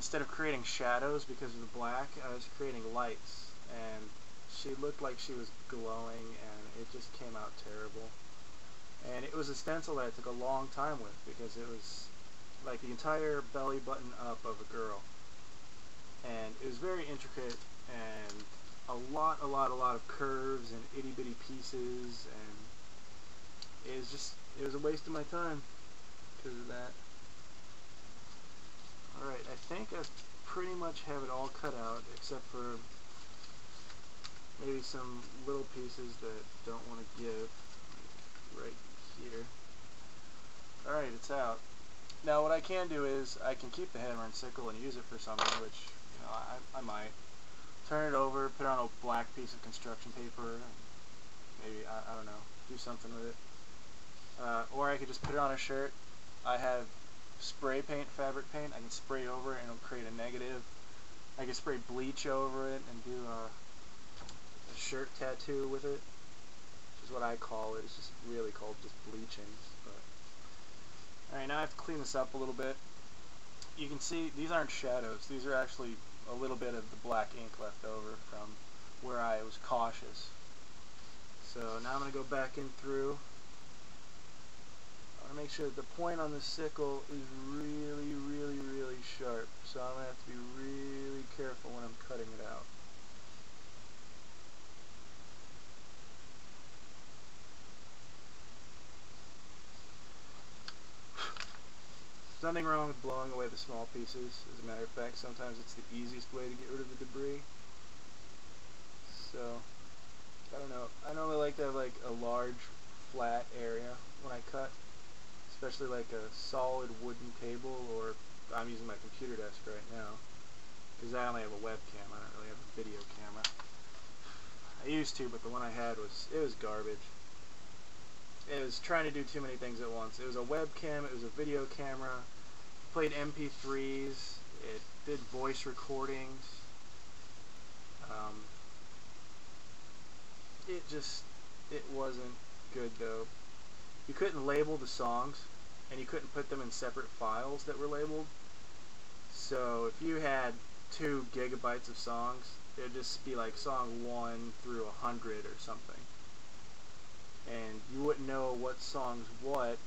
instead of creating shadows because of the black, I was creating lights, and she looked like she was glowing, and it just came out terrible. And it was a stencil that I took a long time with, because it was like the entire belly button up of a girl, and it was very intricate, and a lot of curves and itty bitty pieces, and it was a waste of my time because of that. Alright, I think I pretty much have it all cut out, except for maybe some little pieces that don't want to give, right here. Alright, it's out. Now what I can do is, I can keep the hammer and sickle and use it for something, which, you know, I might. Turn it over, put it on a black piece of construction paper, and maybe, I don't know, do something with it. Or I could just put it on a shirt. I have spray paint, fabric paint. I can spray over it and it'll create a negative. I can spray bleach over it and do a shirt tattoo with it, which is what I call it. It's just really called just bleaching. Alright, now I have to clean this up a little bit. You can see these aren't shadows. These are actually a little bit of the black ink left over from where I was cautious. So now I'm going to go back in through. I want to make sure that the point on the sickle is really sharp. So I'm going to have to be really careful when I'm cutting it out. There's nothing wrong with blowing away the small pieces. As a matter of fact, sometimes it's the easiest way to get rid of the debris. So, I don't know. I normally like to have like a large flat area when I cut, especially like a solid wooden table, or I'm using my computer desk right now because I only have a webcam. I don't really have a video camera. I used to, but the one I had was garbage. It was trying to do too many things at once. It was a webcam, it was a video camera, played MP3s, it did voice recordings. It wasn't good though. You couldn't label the songs, and you couldn't put them in separate files that were labeled. So if you had 2 gigabytes of songs, it would just be like song 1 through 100 or something. And you wouldn't know what song's what,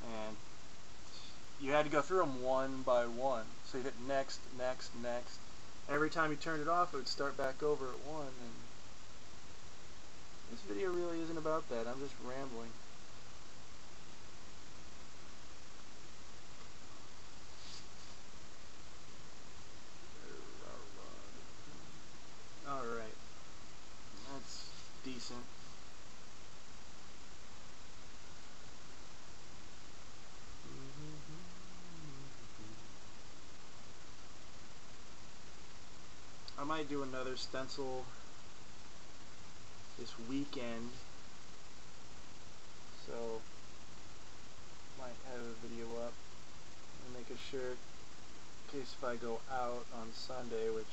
and you had to go through them one by one. So you hit next, next, next. Every time you turned it off, it would start back over at 1, and this video really isn't about that. I'm just rambling. Alright. That's decent. I might do another stencil this weekend, so might have a video up and make a shirt in case if I go out on Sunday, which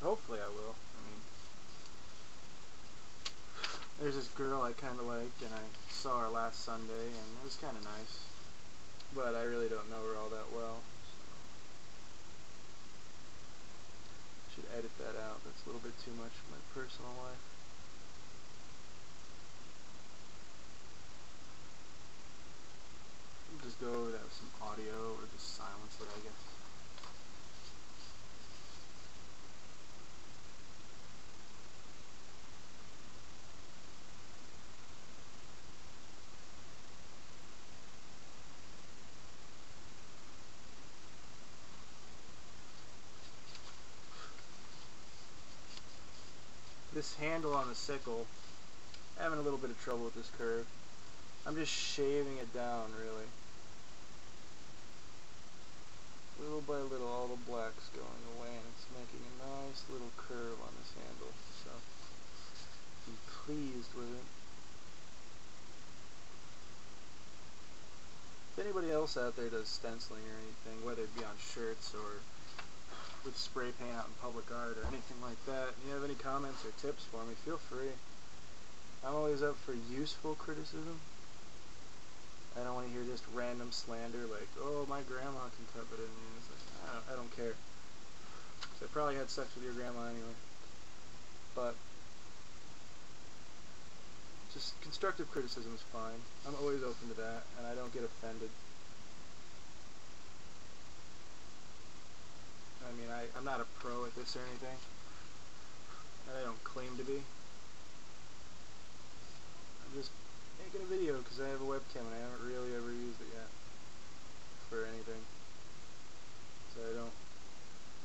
hopefully I will. I mean, there's this girl I kind of liked, and I saw her last Sunday, and it was kind of nice, but I really don't know her all that well. Should edit that out. That's a little bit too much for my personal life. I'll just go over that with some audio, or just silence it, I guess. This handle on the sickle, I'm having a little bit of trouble with this curve. I'm just shaving it down, really. Little by little, all the black's going away, and it's making a nice little curve on this handle. So, I'm pleased with it. If anybody else out there does stenciling or anything, whether it be on shirts or with spray paint out in public art or anything like that, and you have any comments or tips for me, feel free. I'm always up for useful criticism. I don't want to hear just random slander like, oh, my grandma can cut better than you. It's like, I don't care. So I probably had sex with your grandma anyway. But just constructive criticism is fine. I'm always open to that, and I don't get offended. I mean, I'm not a pro at this or anything. I don't claim to be. I'm just making a video because I have a webcam and I haven't really ever used it yet for anything. So I don't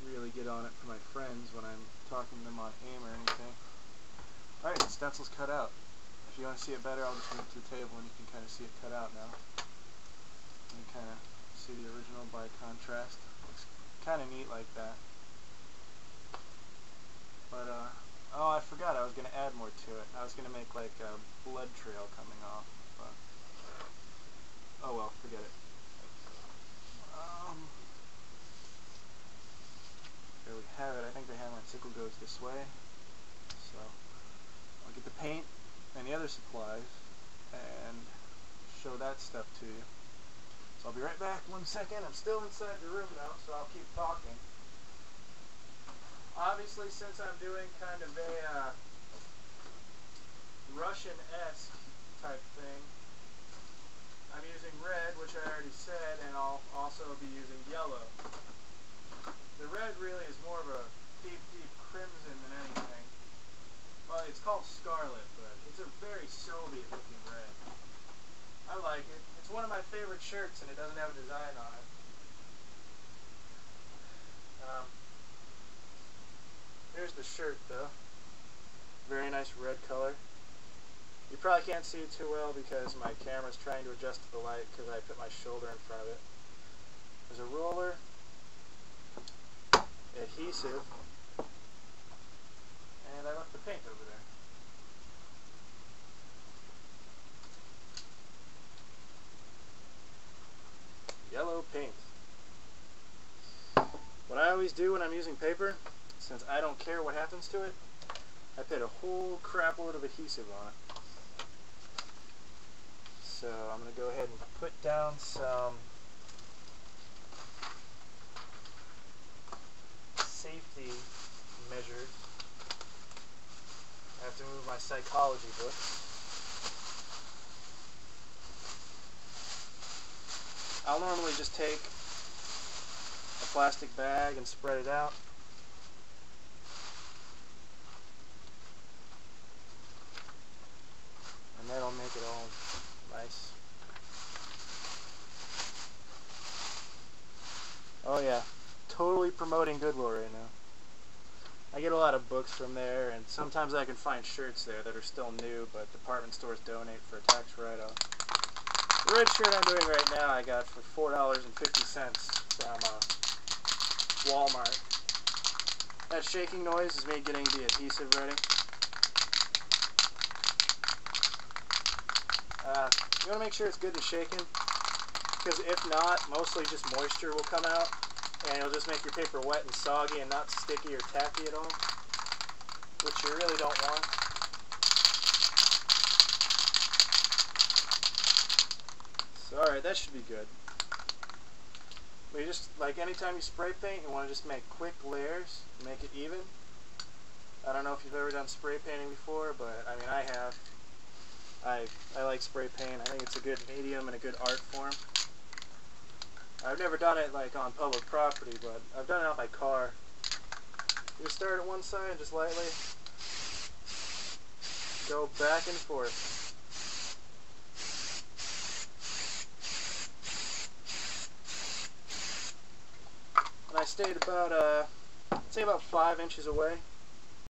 really get on it for my friends when I'm talking to them on AIM or anything. Alright, the stencil's cut out. If you want to see it better, I'll just move to the table and you can kind of see it cut out now. You can kind of see the original by contrast. Looks kind of neat like that. But, oh, I forgot I was going to add more to it. I was going to make like a blood trail coming off. But, oh well, forget it. There we have it. I think the hammer and sickle goes this way. So, I'll get the paint and the other supplies and show that stuff to you. So I'll be right back 1 second. I'm still inside the room now, so I'll keep talking. Obviously, since I'm doing kind of a Russian-esque type thing, I'm using red, which I already said, and I'll also be using yellow. The red really is more of a deep, deep crimson than anything. Well, it's called scarlet, but it's a very Soviet-looking red. I like it. It's one of my favorite shirts, and it doesn't have a design on it. Here's the shirt, though. Very nice red color. You probably can't see it too well because my camera's trying to adjust to the light because I put my shoulder in front of it. There's a roller, adhesive, and I left the paint over there. Yellow paint. What I always do when I'm using paper, since I don't care what happens to it, I put a whole crap load of adhesive on it. So I'm going to go ahead and put down some safety measures. I have to move my psychology book. I'll normally just take a plastic bag and spread it out. And that'll make it all nice. Oh yeah, totally promoting Goodwill right now. I get a lot of books from there, and sometimes I can find shirts there that are still new, but department stores donate for a tax write-off. The red shirt I'm doing right now I got for $4.50 from Walmart. That shaking noise is me getting the adhesive ready. You want to make sure it's good and shaken, because if not, mostly just moisture will come out, and it'll just make your paper wet and soggy and not sticky or tacky at all, which you really don't want. So alright, that should be good. But you just, like anytime you spray paint, you want to just make quick layers, make it even. I don't know if you've ever done spray painting before, but I mean I have. I like spray paint. I think it's a good medium and a good art form. I've never done it like on public property, but I've done it on my car. You start at one side and just lightly go back and forth. And I stayed about, I'd say about 5 inches away.